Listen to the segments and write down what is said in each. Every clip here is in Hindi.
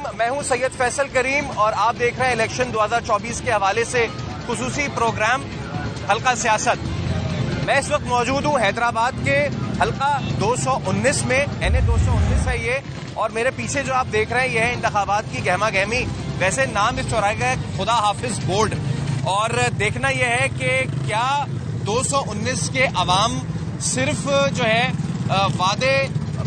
मैं हूं सैयद फैसल करीम और आप देख रहे हैं इलेक्शन 2024 के हवाले से खुसूसी प्रोग्राम हल्का सियासत। मैं इस वक्त मौजूद हूं हैदराबाद के हल्का 219 में, NA 219 है ये, और मेरे पीछे जो आप देख रहे हैं यह है इंतखाबात की गहमा गहमी। वैसे नाम इस चौराहे का है खुदा हाफिज बोर्ड, और देखना यह है कि क्या 219 के अवाम सिर्फ जो है वादे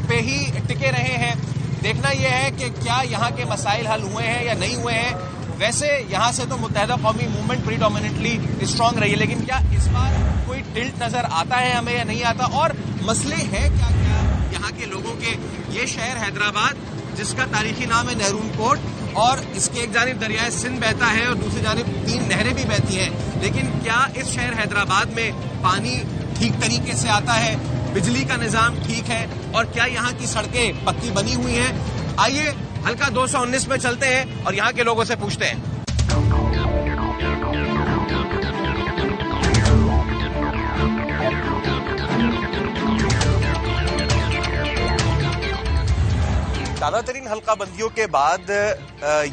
पे ही टिके रहे हैं। देखना यह है कि क्या यहाँ के मसाइल हल हुए हैं या नहीं हुए हैं। वैसे यहाँ से तो मुत्तहदा कौमी मूवमेंट प्रीडोमिनेंटली स्ट्रांग रही है, लेकिन क्या इस बार कोई टिल्ट नजर आता है हमें या नहीं आता, और मसले हैं क्या क्या यहाँ के लोगों के। ये शहर हैदराबाद जिसका तारीखी नाम है नेहरू कोट, और इसके एक जानिब दरियाए सिंध बहता है और दूसरी जानिब 3 नहरें भी बहती हैं, लेकिन क्या इस शहर हैदराबाद में पानी ठीक तरीके से आता है, बिजली का निजाम ठीक है, और क्या यहाँ की सड़कें पक्की बनी हुई हैं। आइए हल्का 219 में चलते हैं और यहाँ के लोगों से पूछते हैं। ताज़ा तरीन हल्का बंदियों के बाद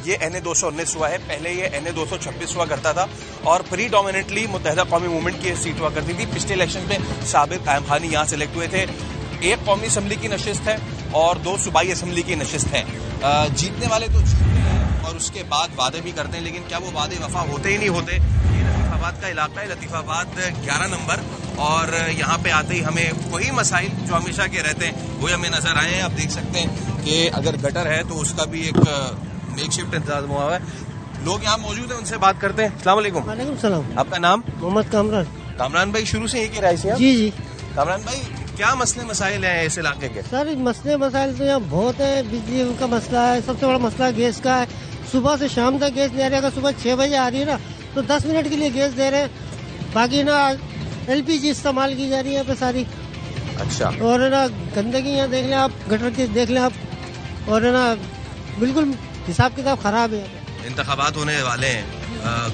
ये NA 219 हुआ है। पहले ये NA 226 हुआ करता था और प्रीडोमिनेंटली मुत्तहदा कौमी मूवमेंट की सीट हुआ करती थी। पिछले इलेक्शन में साबिर कायम खानी यहाँ सेलेक्ट हुए थे। 1 कौमी असम्बली की नशिस्त है और 2 सूबाई असम्बली की नशिस्त है। जीतने वाले तो जीतते हैं और उसके बाद वादे भी करते हैं, लेकिन क्या वो वादे वफा होते ही नहीं होते। ये लतीफ़ाबाद का इलाका है, लतीफ़ाबाद 11 नंबर, और यहाँ पे आते ही हमें वही मसाइल जो हमेशा के रहते हैं वो हमें नजर आए हैं। आप देख सकते हैं कि अगर गटर है तो उसका भी एक मेकशिफ्ट इंतजाम हुआ है। लोग यहाँ मौजूद हैं, उनसे बात करते हैं। अस्सलाम वालेकुम। वालेकुम सलाम। आपका नाम? मोहम्मद कामरान। कामरान भाई शुरू से एक ही राय से? जी जी। कामरान भाई, क्या मसले मसाइल हैं इस इलाके के? सर मसले मसाइल तो यहाँ बहुत है। बिजली का मसला है, सबसे बड़ा मसला गैस का है। सुबह से शाम तक गैस नहीं आ रही। अगर सुबह 6 बजे आ रही है ना तो 10 मिनट के लिए गैस दे रहे हैं, बाकी ना LPG इस्तेमाल की जा रही है यहाँ पे सारी। अच्छा। और ना गंदगी यहाँ देख लें आप, गटर के देख लें आप, और ना बिल्कुल हिसाब किताब खराब है। इंतखाबात होने वाले हैं,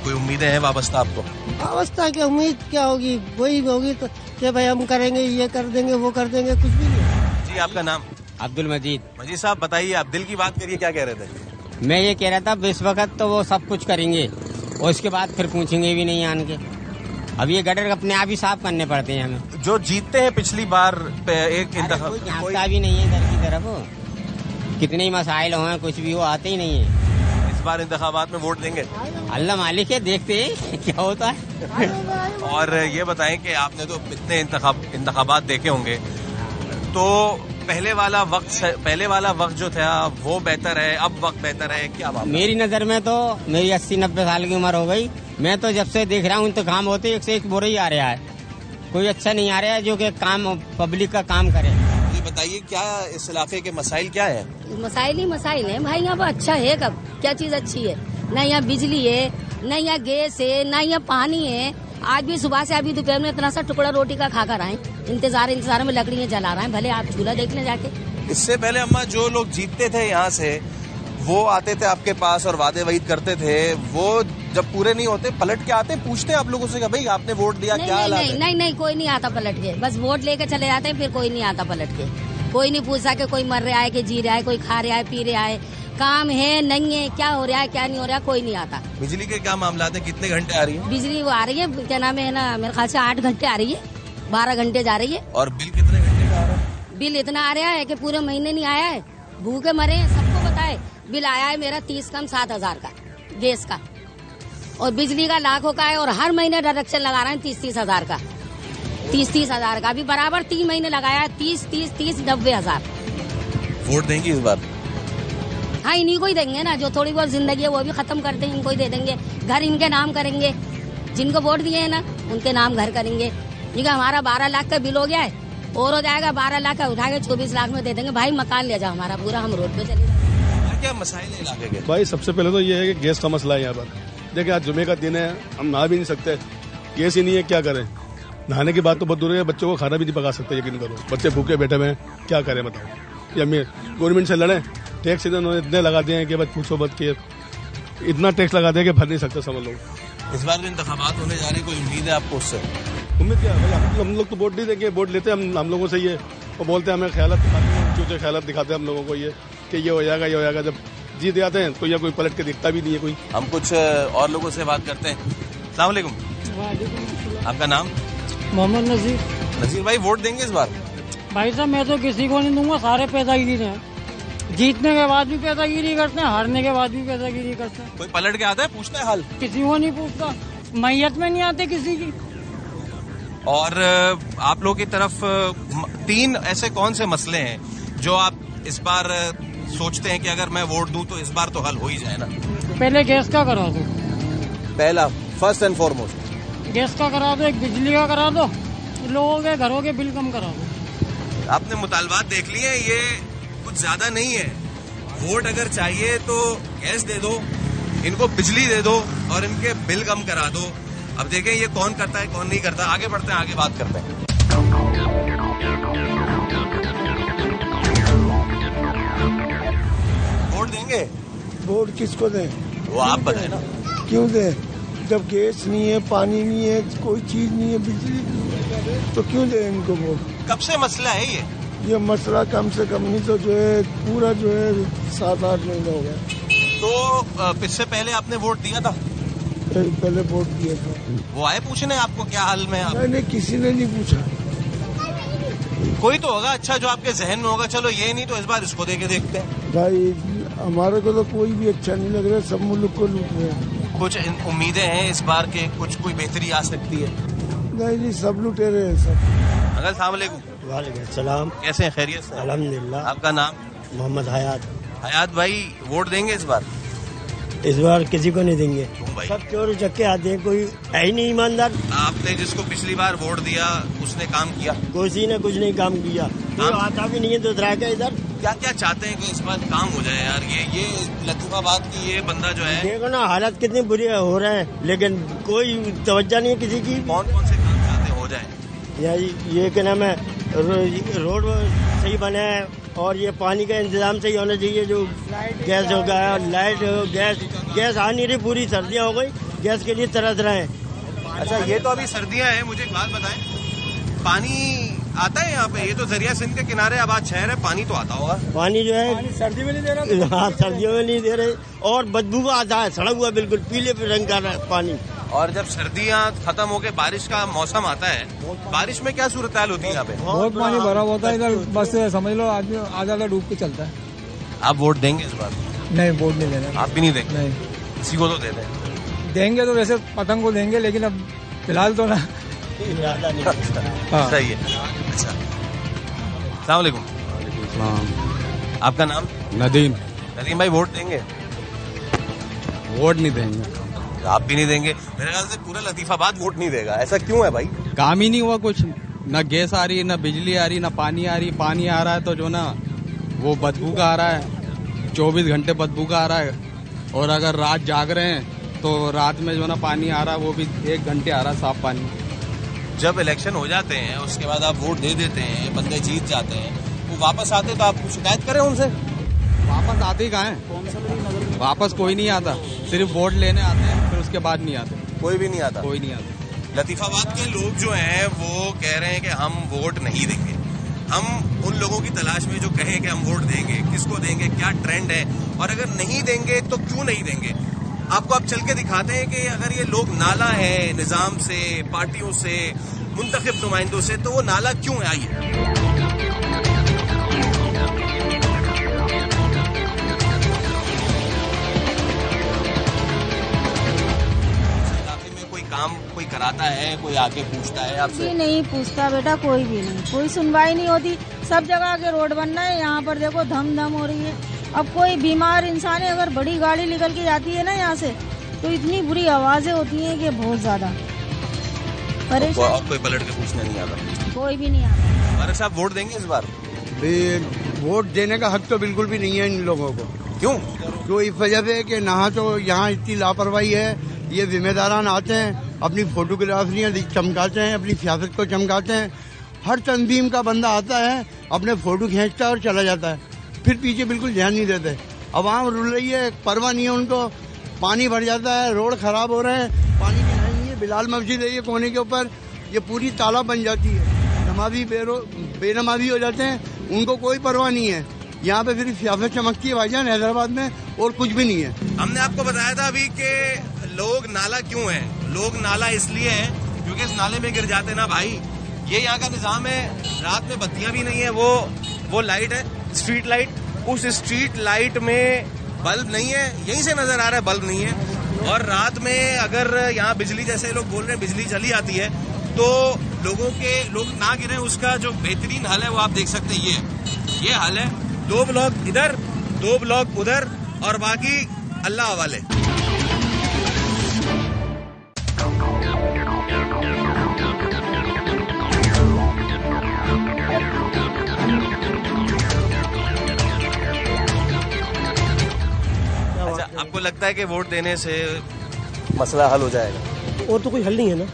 कोई उम्मीदें हैं वाबस्ता आपको? वाबस्ता की उम्मीद क्या होगी, वही होगी तो कि भाई हम करेंगे, ये कर देंगे, वो कर देंगे, कुछ भी नहीं। जी आपका नाम? अब्दुल मजीद। मजीद साहब बताइए, आप दिल की बात करिए, क्या कह रहे थे? मैं ये कह रहा था इस वक्त तो वो सब कुछ करेंगे और उसके बाद फिर पूछेंगे भी नहीं आन के। अब ये गटर अपने आप ही साफ करने पड़ते हैं हमें। जो जीतते हैं पिछली बार पे एक कोई जानता भी नहीं है इधर की तरफ, कितने ही मसाइल हो कुछ भी हो आते ही नहीं है। इस बार इंतखाबात में वोट देंगे? अल्लाह मालिक है, देखते हैं क्या होता है। और ये बताएं कि आपने तो इतने इंतखाबात देखे होंगे, तो पहले वाला वक्त जो था वो बेहतर है, अब वक्त बेहतर है, क्या बात? मेरी नजर में तो मेरी 80-90 साल की उम्र हो गई, मैं तो जब से देख रहा हूँ इंतकाम होते एक से एक बुरा ही आ रहा है। कोई अच्छा नहीं आ रहा है जो कि काम पब्लिक का काम करे। ये बताइए क्या इस इलाके के मसाइल क्या है? मसाइल ही मसाइल है भाई। यहाँ पर अच्छा है कब, क्या चीज अच्छी है? न यहाँ बिजली है, न यहाँ गैस है, न यहाँ पानी है। आज भी सुबह से अभी दोपहर में इतना सा टुकड़ा रोटी का खा कर आए, इंतजार में लकड़ियाँ जला रहे हैं। भले आप चूल्हा देख लें जाके। इससे पहले अम्मा जो लोग जीतते थे यहाँ से वो आते थे आपके पास और वादे वहीद करते थे, वो जब पूरे नहीं होते पलट के आते, पूछते आप लोगों से कि भाई आपने वोट दिया, क्या हालात है? नहीं, कोई नहीं आता पलट के, बस वोट लेके चले जाते हैं, फिर कोई नहीं आता पलट के। कोई नहीं पूछा कि कोई मर रहा है कि जी रहा है, कोई खा रहा है पी रहा है, काम है नहीं है, क्या हो रहा है क्या नहीं हो रहा है, कोई नहीं आता। बिजली के क्या मामला है, कितने घंटे आ रही है बिजली? वो आ रही है, क्या नाम है ना, मेरे ख्याल से 8 घंटे आ रही है, 12 घंटे जा रही है। और बिल कितने घंटे का आ रहा है? बिल इतना आ रहा है कि पूरे महीने नहीं आया है, भूखे मरे हैं, सबको बताए। बिल आया है मेरा 30 कम 7,000 का गैस का, और बिजली का लाखों का है, और हर महीने डायरेक्शन लगा रहे हैं 30-30 हजार का, 30-30 हजार का। अभी बराबर 3 महीने लगाया है, 30 90 हजार। वोट देंगे इस बार? हाँ, इन्हीं को ही देंगे ना, जो थोड़ी बहुत जिंदगी है वो भी खत्म करते हैं, इनको ही दे देंगे। घर इनके नाम करेंगे, जिनको वोट दिए है ना उनके नाम घर करेंगे। क्योंकि हमारा 12 लाख का बिल हो गया है, और हो जाएगा 12 लाख का उठा के 24 लाख में दे देंगे। भाई मकान ले जाओ हमारा पूरा, हम रोड पे चले जाएंगे। क्या मसाइल है इलाके के? भाई सबसे पहले तो ये है कि गैस का मसला है यहाँ पर। देखिए आज जुमे का दिन है, हम नहा भी नहीं सकते, गैस ही नहीं है, क्या करें? नहाने की बात तो बहुत दूर है, बच्चों को खाना भी नहीं पका सकते, यकीन करो। बच्चे भूखे बैठे हुए हैं, क्या करें बताओ? या मैं गवर्नमेंट से लड़े, टैक्स इन्होंने इतने लगा दिए हैं कि बस पूछो मत, कि इतना टैक्स लगा दिया कि भर नहीं सकते समझ लोग। इस बार इंतखाबात होने जा रहे, कोई उम्मीद है आपको उससे? उम्मीद क्या है भाई, हम लोग तो वोट नहीं देंगे, वोट लेते हैं हम लोगों से, ये वो बोलते हैं हमें ख्यालात दिखाते हैं, ऊँचे ख्यालात दिखाते हैं हम लोगों को, ये कि ये हो जाएगा, ये हो जाएगा। जब जीत जाते हैं तो या कोई पलट के दिखता भी नहीं है कोई। हम कुछ और लोगों से बात करते हैं। अस्सलाम वालेकुम। आपका नाम? मोहम्मद नजीर। नजीर भाई, वोट देंगे इस बार? भाई साहब मैं तो किसी को नहीं दूंगा, सारे पैदागिरी हैं। जीतने के बाद भी पैदागिरी करते हैं, हारने के बाद भी पैदागिरी करते हैं। कोई पलट के आता है, पूछता है हाल? किसी को नहीं पूछता, मैयत में नहीं आते किसी की। और आप लोगों की तरफ 3 ऐसे कौन से मसले हैं जो आप इस बार सोचते हैं कि अगर मैं वोट दूं तो इस बार तो हल हो ही जाए ना? पहले गैस का करा दो, पहला फर्स्ट एंड फॉरमोस्ट गैस का करा दो, एक बिजली का करा दो, लोगों के घरों के बिल कम करा दो। आपने मुतालबात देख लिए, ये कुछ ज्यादा नहीं है। वोट अगर चाहिए तो गैस दे दो, इनको बिजली दे दो और इनके बिल कम करा दो। अब देखें ये कौन करता है कौन नहीं करता। आगे बढ़ते हैं, आगे बात करते हैं। वोट देंगे? वोट किसको दें? वो आप बताएं ना। क्यों दें? जब गैस नहीं है, पानी नहीं है, कोई चीज नहीं है, बिजली नहीं है, तो क्यों दें इनको वोट? कब से मसला है ये मसला कम से कम नहीं तो जो है पूरा जो है 7-8 महीने हो गए। तो इससे पहले आपने वोट दिया था? पहले वोट दिया था। वो आए पूछने आपको क्या हाल में आप? नहीं, किसी ने नहीं पूछा। कोई तो होगा अच्छा जो आपके जहन में होगा, चलो ये नहीं तो इस बार इसको देके देखते हैं। भाई हमारे को तो कोई भी अच्छा नहीं लग रहा, सब मुल्क को लूट रहे हैं। कुछ उम्मीदें हैं इस बार के, कुछ कोई बेहतरी आ सकती है? नहीं, सब लुटे रहे हैं सब। अंकल सलाम वालेकुम। वालेकुम सलाम। कैसे हैं, खैरियत से? अल्हम्दुलिल्लाह। आपका नाम? मोहम्मद हयात। हयात भाई, वोट देंगे इस बार? इस बार किसी को नहीं देंगे, भाई सब चोर चक्के आते हैं, कोई है ही नहीं ईमानदार। आपने जिसको पिछली बार वोट दिया उसने काम किया? किसी ने कुछ नहीं काम किया, कोई आता भी नहीं है दूसरा का इधर। क्या क्या चाहते हैं कि इस बार काम हो जाए यार? ये लतीफाबाद की ये बंदा जो है, देखो ना हालत कितनी बुरी हो रहे हैं, लेकिन कोई तवज्जो नहीं है किसी की। कौन कौन से काम चाहते हो जाए? ये क्या नाम है, रोड सही बने और ये पानी का इंतजाम सही होना चाहिए, जो गैस हो गया, लाइट हो, गैस आ नहीं रही, पूरी सर्दियाँ हो गई, गैस के लिए तरस रहे हैं। अच्छा, ये तो अभी सर्दियाँ हैं, मुझे एक बात बताएं, पानी आता है यहाँ पे? ये तो दरिया सिंध के किनारे आबाद शहर है, पानी तो आता होगा? पानी जो है सर्दी में नहीं दे रहा। हाँ, सर्दियों में नहीं दे रहे और बदबू का आता है, सड़ा हुआ बिल्कुल पीले रंग का पानी। और जब सर्दियाँ खत्म होके बारिश का मौसम आता है, बारिश में क्या सूरत हाल होती है यहाँ पे? बहुत पानी भरा होता है इधर, बस समझ लो आदमी आधा डूब के चलता है। आप वोट देंगे इस बार? नहीं, वोट नहीं देना। आप भी नहीं देंगे? नहीं। किसी को तो दे देंगे तो वैसे पतंग को देंगे, लेकिन अब फिलहाल तो ना। हाँ। सही है। अच्छा, अस्सलाम वालेकुम। आपका नाम? नदीम। नदीम भाई, वोट देंगे? वोट नहीं देंगे। आप भी नहीं देंगे? मेरे ख्याल से पूरा लतीफाबाद वोट नहीं देगा। ऐसा क्यों है भाई? काम ही नहीं हुआ कुछ, ना गैस आ रही है, ना बिजली आ रही है, ना पानी आ रही है। पानी आ रहा है तो जो ना वो बदबू का आ रहा है, 24 घंटे बदबू का आ रहा है। और अगर रात जाग रहे हैं तो रात में जो ना पानी आ रहा है वो भी 1 घंटे आ रहा है, साफ पानी। जब इलेक्शन हो जाते हैं उसके बाद आप वोट दे देते हैं, बंदे जीत जाते हैं, वो वापस आते तो आप शिकायत करें उनसे? वापस आते ही कहाँ है? वापस कोई नहीं आता, सिर्फ वोट लेने आते हैं, फिर उसके बाद नहीं आते। कोई भी नहीं आता? कोई नहीं आता। लतीफाबाद के लोग जो हैं वो कह रहे हैं कि हम वोट नहीं देंगे। हम उन लोगों की तलाश में जो कहें कि हम वोट देंगे, किसको देंगे, क्या ट्रेंड है, और अगर नहीं देंगे तो क्यों नहीं देंगे। आपको आप चल के दिखाते हैं कि अगर ये लोग नाला है निजाम से, पार्टियों से, मुंतखब नुमाइंदों से, तो वो नाला क्यों है? आइए। काम कोई कराता है, कोई आके पूछता है आपसे? नहीं पूछता बेटा, कोई भी नहीं, कोई सुनवाई नहीं होती। सब जगह के रोड बन रहे हैं, यहाँ पर देखो धम धम हो रही है। अब कोई बीमार इंसान है, अगर बड़ी गाड़ी निकल के जाती है ना यहाँ से, तो इतनी बुरी आवाजें होती हैं कि बहुत ज्यादा परेशान। और कोई पलट के पूछने नहीं आता? कोई भी नहीं आता। हमारे साहब वोट देंगे इस बार? वोट देने का हक तो बिल्कुल भी नहीं है इन लोगों को। क्यों? तो इस वजह से कि ना तो यहाँ इतनी लापरवाही है, ये जिम्मेदारान आते हैं, अपनी फोटोग्राफियाँ चमकाते हैं, अपनी सियासत को चमकाते हैं। हर तंजीम का बंदा आता है, अपने फोटो खींचता है और चला जाता है, फिर पीछे बिल्कुल ध्यान नहीं देते। आवाम रुल रही है, परवाह नहीं है उनको। पानी भर जाता है, रोड खराब हो रहे हैं, पानी की नहीं है। बिलाल मस्जिद है ये कोने के ऊपर, ये पूरी तालाब बन जाती है, नमाजी बेनमाजी हो जाते हैं, उनको कोई परवाह नहीं है। यहाँ पे फिर सियासत चमकती है भाईजान हैदराबाद में, और कुछ भी नहीं है। हमने आपको बताया था अभी कि लोग नाला क्यों है, लोग नाला इसलिए है क्योंकि इस नाले में गिर जाते ना भाई। ये यहाँ का निजाम है, रात में बत्तियां भी नहीं है, वो लाइट है स्ट्रीट लाइट, उस स्ट्रीट लाइट में बल्ब नहीं है, यहीं से नजर आ रहा है बल्ब नहीं है। और रात में अगर यहाँ बिजली, जैसे लोग बोल रहे हैं बिजली चली जाती है, तो लोग ना गिरे उसका जो बेहतरीन हल है वो आप देख सकते हैं। ये हल है, 2 ब्लॉक इधर 2 ब्लॉक उधर और बाकी अल्लाह हवाले। आपको लगता है कि वोट देने से मसला हल हो जाएगा? और तो कोई हल नहीं है ना।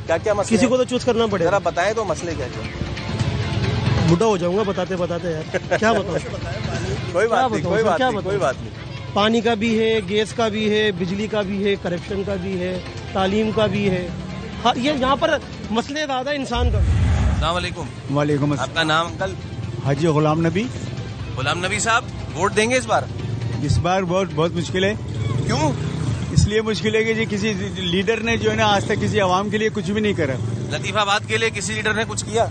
क्या क्या मसले? किसी को तो चूज करना पड़ेगा। जरा बताएं तो मसले क्या क्या। बुढ़ा हो जाऊंगा बताते बताते यार, क्या बताऊं। कोई बात नहीं। पानी का भी है, गैस का भी है, बिजली का भी है, करप्शन का भी है, तालीम का भी है। हाँ, ये यहाँ पर मसले ज्यादा इंसान का। अस्सलाम वालेकुम। वालेकुम। आपका नाम अंकल? हाजी गुलाम नबी। गुलाम नबी साहब, वोट देंगे इस बार? इस बार बहुत मुश्किल है। क्यों? इसलिए मुश्किल है कि जी किसी लीडर ने जो है ना आज तक किसी आवाम के लिए कुछ भी नहीं करा। लतीफाबाद के लिए किसी लीडर ने कुछ किया?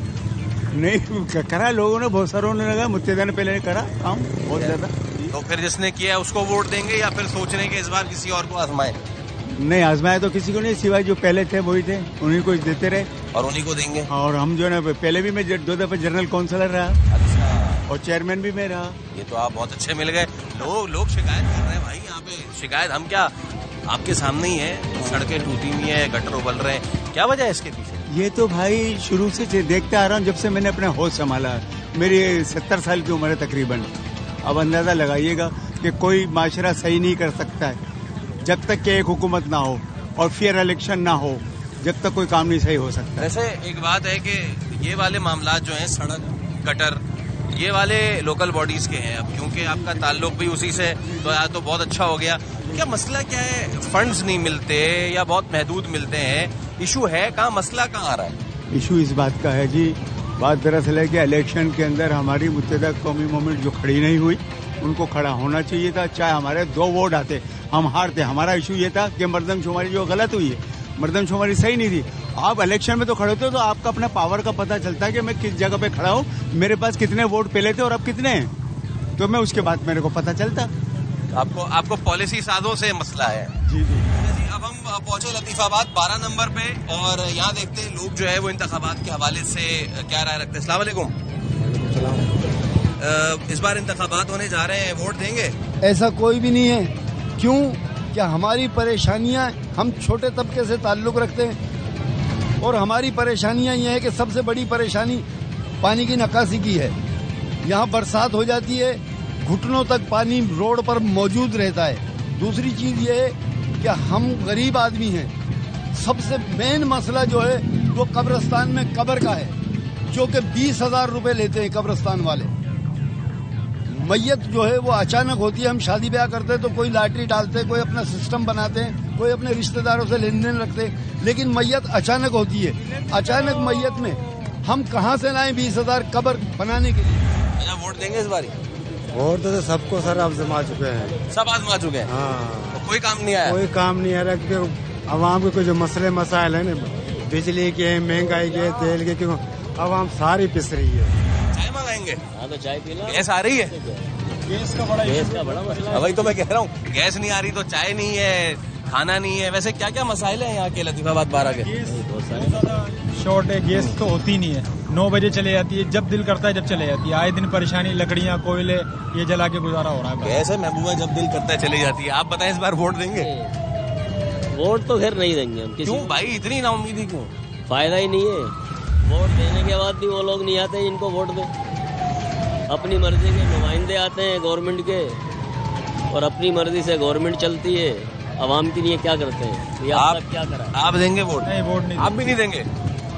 नहीं करा, लोगों ने बहुत सारों ने लगा, मुत्तहिदा ने पहले करा काम बहुत ज्यादा। तो फिर जिसने किया उसको वोट देंगे या फिर सोच रहे हैं कि इस बार किसी और को आजमाए? नहीं आजमाया तो किसी को नहीं, सिवाय जो पहले थे वही थे, उन्हीं को देते रहे और उन्हीं को देंगे। और हम जो है ना पहले भी मैं 2 दफे जनरल काउंसिलर रहा। अच्छा। और चेयरमैन भी मैं रहा। ये तो आप बहुत अच्छे मिल गए। लोग शिकायत कर रहे हैं भाई, यहाँ पे शिकायत हम क्या, आपके सामने ही है, सड़कें टूटी हुई है, गटर उबल रहे हैं, क्या वजह है इसके पीछे? ये तो भाई शुरू से देखते आ रहा हूँ, जब से मैंने अपना होश संभाला। मेरी 70 साल की उम्र है तकरीबन। अब अंदाजा लगाइएगा कि कोई माशरा सही नहीं कर सकता है जब तक कि एक हुकूमत ना हो और फेयर इलेक्शन ना हो, जब तक कोई काम नहीं सही हो सकता। वैसे एक बात है कि ये वाले मामला जो हैं, सड़क, गटर, ये वाले लोकल बॉडीज के हैं। अब क्योंकि आपका ताल्लुक भी उसी से, तो बहुत अच्छा हो गया। क्या मसला क्या है? फंड्स नहीं मिलते या बहुत महदूद मिलते हैं? इशू है कहाँ, मसला कहाँ आ रहा है? इशू इस बात का है जी, बात दरअसल है कि इलेक्शन के अंदर हमारी मुत्तहिदा कौमी मूवमेंट जो खड़ी नहीं हुई, उनको खड़ा होना चाहिए था। चाहे हमारे 2 वोट आते, हम हारते। हमारा इशू ये था कि मर्दमशुमारी जो गलत हुई है, मर्दमशुमारी सही नहीं थी। आप इलेक्शन में तो खड़े होते हो तो आपका अपना पावर का पता चलता है कि मैं किस जगह पे खड़ा हूँ, मेरे पास कितने वोट पहले थे और अब कितने हैं, तो मैं उसके बाद मेरे को पता चलता। आपको पॉलिसी साधों से मसला है। जी। अब हम पहुंचे लतीफाबाद 12 नंबर पे और यहाँ देखते हैं लोग जो है वो इंतखाबात के हवाले से क्या राय रखते हैं। अस्सलाम वालेकुम। इस बार इंतखाबात होने जा रहे हैं, वोट देंगे? ऐसा कोई भी नहीं है। क्यों? क्या हमारी परेशानियां, हम छोटे तबके से ताल्लुक रखते हैं और हमारी परेशानियां ये है कि सबसे बड़ी परेशानी पानी की निकासी की है। यहाँ बरसात हो जाती है, घुटनों तक पानी रोड पर मौजूद रहता है। दूसरी चीज ये है कि हम गरीब आदमी हैं। सबसे मेन मसला जो है वो कब्रिस्तान में कब्र का है, जो कि 20,000 रुपए लेते हैं कब्रिस्तान वाले। मैयत जो है वो अचानक होती है, हम शादी ब्याह करते हैं तो कोई लॉटरी डालते हैं, कोई अपना सिस्टम बनाते हैं, कोई अपने रिश्तेदारों से लेन देन रखते हैं, लेकिन मैयत अचानक होती है। अचानक मैयत में हम कहाँ से लाएं 20,000 कब्र बनाने के लिए? वोट देंगे इस बार? वोट तो सबको सर आजमा चुके हैं, सब आजमा चुके हैं। हाँ। तो कोई काम नहीं आया? कोई काम नहीं आ रहा, क्योंकि आवाम के कुछ जो मसले मसाइल है ना, बिजली के, महंगाई के, तेल के, क्यों आवाम सारी पिस रही है। चाय मंगाएंगे? हाँ तो चाय पीना। गैस आ रही है? गैस का बड़ा मसला है। वही तो मैं कह रहा हूँ, गैस नहीं आ रही तो चाय नहीं है, खाना नहीं है। वैसे क्या क्या मसाइल है यहाँ के लतीफाबाद 12 के? शॉर्ट है, गैस तो होती नहीं है, 9 बजे चले जाती है, जब दिल करता है जब चले जाती है। आए दिन परेशानी, लकड़ियाँ, कोयले, ये जला के गुजारा हो रहा है। गैस है महबूबा, जब दिल करता है चली जाती है। आप बताएं इस बार वोट देंगे? वोट तो खैर नहीं देंगे हम। क्यों भाई, इतनी नाउम्मीदी क्यों? फायदा ही नहीं है। वोट देने के बाद भी वो लोग नहीं आते जिनको वोट दे। अपनी मर्जी के नुमाइंदे आते हैं गवर्नमेंट के और अपनी मर्जी से गवर्नमेंट चलती है। आवाम के लिए क्या करते हैं? आप क्या करा? आप देंगे वोट? नहीं, वोट नहीं। आप भी नहीं देंगे?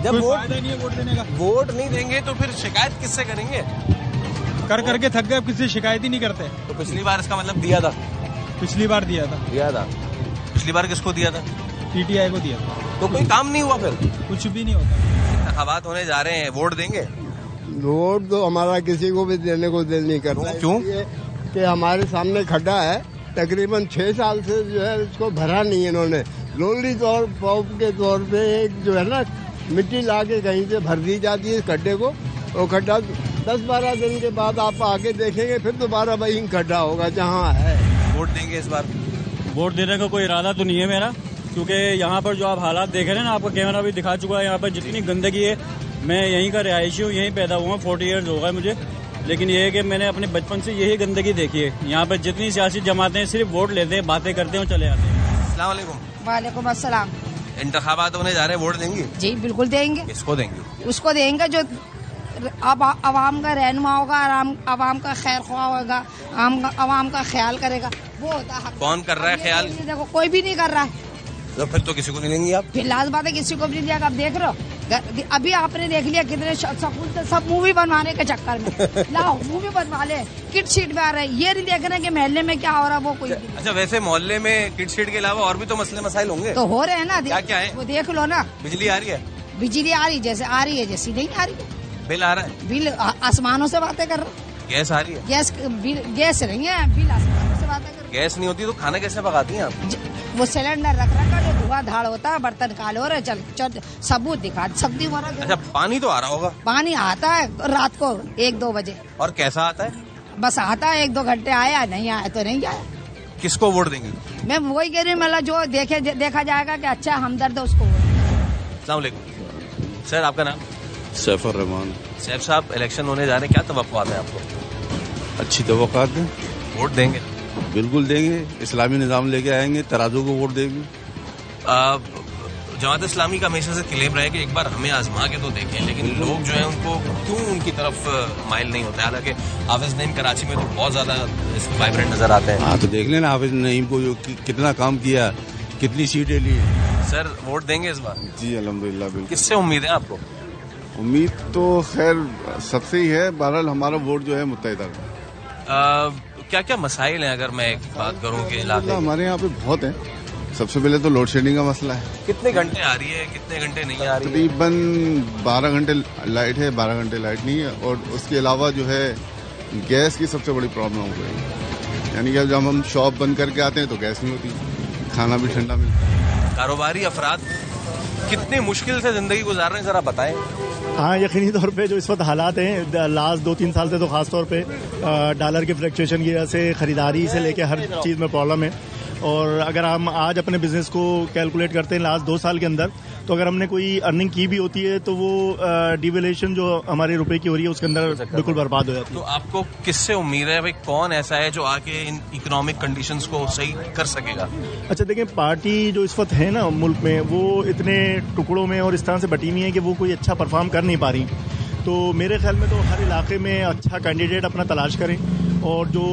जब वोट देने का, वोट नहीं देंगे तो फिर शिकायत किससे करेंगे? कर करके थक गए, किसी शिकायत ही नहीं करते। तो पिछली बार इसका मतलब दिया था? पिछली बार दिया था। पिछली बार किसको दिया था? PTI को दिया था। तो कोई काम नहीं हुआ, फिर कुछ भी नहीं होता। इंतखाबात होने जा रहे हैं, वोट देंगे? वोट तो हमारा किसी को भी देने को दिल नहीं करता। क्यों? कि हमारे सामने खड्डा है, तकरीबन 6 साल से जो है उसको भरा नहीं है इन्होंने। लोनली तौर के तौर पे एक जो है ना मिट्टी ला के कहीं से भर दी जाती है इस खड्डे को। वो खड्डा 10-12 दिन के बाद आप आके देखेंगे फिर दोबारा वही खड्डा होगा जहाँ है। वोट देंगे इस बार? वोट देने का कोई इरादा तो नहीं है मेरा, क्योंकि यहाँ पर जो आप हालात देख रहे हैं ना, आपका कैमरा भी दिखा चुका है, यहाँ पर जितनी गंदगी है। मैं यहीं का रिहायशी हूँ, यहीं पैदा हुआ, 40 ईयर्स हो गए मुझे, लेकिन ये है कि मैंने अपने बचपन से यही गंदगी देखी है। यहाँ पर जितनी सियासी जमातें हैं सिर्फ वोट लेते हैं, बातें करते हैं और चले जाते हैं। अस्सलाम वालेकुम। वालेकुम अस्सलाम। इंतखाबात होने जा रहे हैं, वोट देंगे? जी बिल्कुल देंगे। किसको देंगे? उसको देंगे जो अब आवाम का रहनुमा होगा, आवाम का खैर ख्वाह होगा, आवाम का ख्याल करेगा, वो होता है। कौन कर रहा है ख्याल? देखो कोई भी नहीं कर रहा है, तो फिर तो किसी को नहीं देंगे आप? फिर लास्ट बात है किसी को भी नहीं दिया। आप देख रहे हो, अभी आपने देख लिया कितने स्कूल से सब मूवी बनवाने के चक्कर में लाओ मूवी बनवा ले, किट शीट में आ रहे, ये नहीं देख रहे कि महल्ले में क्या हो रहा है वो कोई। अच्छा, वैसे मोहल्ले में किट शीट के अलावा और भी तो मसले मसाइल होंगे? तो हो रहे हैं ना, क्या है वो देख लो ना। बिजली आ रही है? बिजली आ रही जैसे आ रही है, जैसी नहीं आ रही है। बिल आ रहा है? बिल आसमानों से बातें कर रहा। गैस आ रही है? गैस नहीं है, बिल आसमानों से बातें कर। गैस नहीं होती तो खाना कैसे पकाती हैं आप? वो सिलेंडर रख रखा जो धुआं धाड़ होता है, बर्तन काले हो रहे, चल सबूत दिखा सकती हो रहा। अच्छा, पानी तो आ रहा होगा? पानी आता है रात को 1-2 बजे। और कैसा आता है? बस आता है, 1-2 घंटे आया, नहीं आया तो नहीं आया। किसको वोट देंगे? मैं वही कह रही हूँ, मतलब जो देखा जाएगा कि अच्छा हमदर्द है उसको वोट। अस्सलाम वालेकुम सर, आपका नाम? सैफुर रहमान। सैफ साहब, इलेक्शन होने जा रहे हैं, क्या तवक्कुआत है आपको? अच्छी तवक्कुआत है। वोट देंगे? बिल्कुल देंगे, इस्लामी निज़ाम लेके आएंगे, तराजू को वोट देंगे। जमात इस्लामी का हमेशा से क्लेम रहा है कि एक बार हमें आजमा के तो देखें, लेकिन लोग जो है उनको क्यों उनकी तरफ माइल नहीं होते? हालांकि हाफिज नईम कराची में तो बहुत ज्यादा वाइब्रेंट नजर आते हैं। हाँ, तो देख लेना हाफिज नईम को जो कितना काम किया, कितनी सीटें ली। सर, वोट देंगे इस बार? जी अल्हम्दुलिल्लाह, बिल्कुल। किससे उम्मीद है आपको? उम्मीद तो खैर सबसे ही है, बहरहाल हमारा वोट जो है मुत्तहिदा का। क्या क्या मसाइल हैं अगर मैं एक बात करूं कि इलाके? हमारे यहाँ पे बहुत है। सबसे पहले तो लोड शेडिंग का मसला है। कितने घंटे आ रही है, कितने घंटे नहीं आ रही है? तकरीबन 12 घंटे लाइट है, 12 घंटे लाइट नहीं है। और उसके अलावा जो है गैस की सबसे बड़ी प्रॉब्लम हो गई, यानी कि जब हम शॉप बंद करके आते हैं तो गैस नहीं होती, खाना भी ठंडा मिलता है। कारोबारी अफराद कितनी मुश्किल से जिंदगी गुजार रहे हैं, जरा बताएं। हाँ, यकीनी तौर पे जो इस वक्त हालात हैं, लास्ट 2-3 साल से तो खास तौर पे डॉलर के फ्लक्चुएशन की वजह से खरीदारी से लेके हर चीज़ में प्रॉब्लम है। और अगर हम आज अपने बिजनेस को कैलकुलेट करते हैं लास्ट 2 साल के अंदर, तो अगर हमने कोई अर्निंग की भी होती है तो वो डिवेल्यूएशन जो हमारे रुपए की हो रही है उसके अंदर बिल्कुल बर्बाद हो जाती है। तो आपको किससे उम्मीद है भाई, कौन ऐसा है जो आके इन इकोनॉमिक कंडीशंस को सही कर सकेगा? अच्छा देखिए, पार्टी जो इस वक्त है ना मुल्क में, वो इतने टुकड़ों में और इस तरह से बटी हुई है कि वो कोई अच्छा परफॉर्म कर नहीं पा रही। तो मेरे ख्याल में तो हर इलाके में अच्छा कैंडिडेट अपना तलाश करें, और जो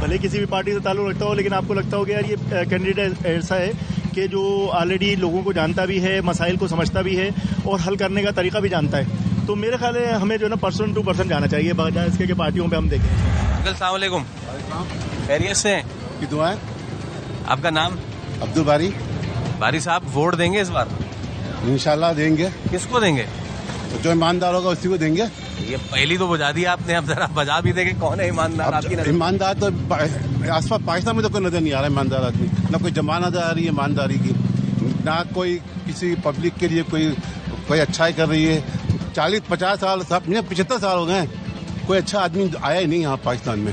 भले किसी भी पार्टी से ताल्लुक़ रखता हो, लेकिन आपको लगता हो कि यार ये कैंडिडेट ऐसा है कि जो ऑलरेडी लोगों को जानता भी है, मसाइल को समझता भी है और हल करने का तरीका भी जानता है, तो मेरे ख्याल है हमें जो है ना पर्सन टू पर्सन जाना चाहिए, बजाय इसके कि पार्टियों पे हम देखें। अंकल सलाम वालेकुम, खैरियत से हैं? की दुआएं। आपका नाम? अब्दुल बारी। बारी साहब, वोट देंगे इस बार? इंशाल्लाह देंगे। किसको देंगे? तो जो ईमानदार होगा उसी को देंगे। ये पहली तो बुझा दी आपने, अब जरा बजा भी देंगे कौन है ईमानदार आपकी नजर? ईमानदार तो आसपास पाकिस्तान में तो कोई नजर नहीं आ रहा ईमानदार आदमी, ना कोई जमानत नजर आ रही है ईमानदारी की, ना कोई किसी पब्लिक के लिए कोई अच्छाई कर रही है। 40-50 साल, 75 साल हो गए, कोई अच्छा आदमी आया ही नहीं यहाँ पाकिस्तान में।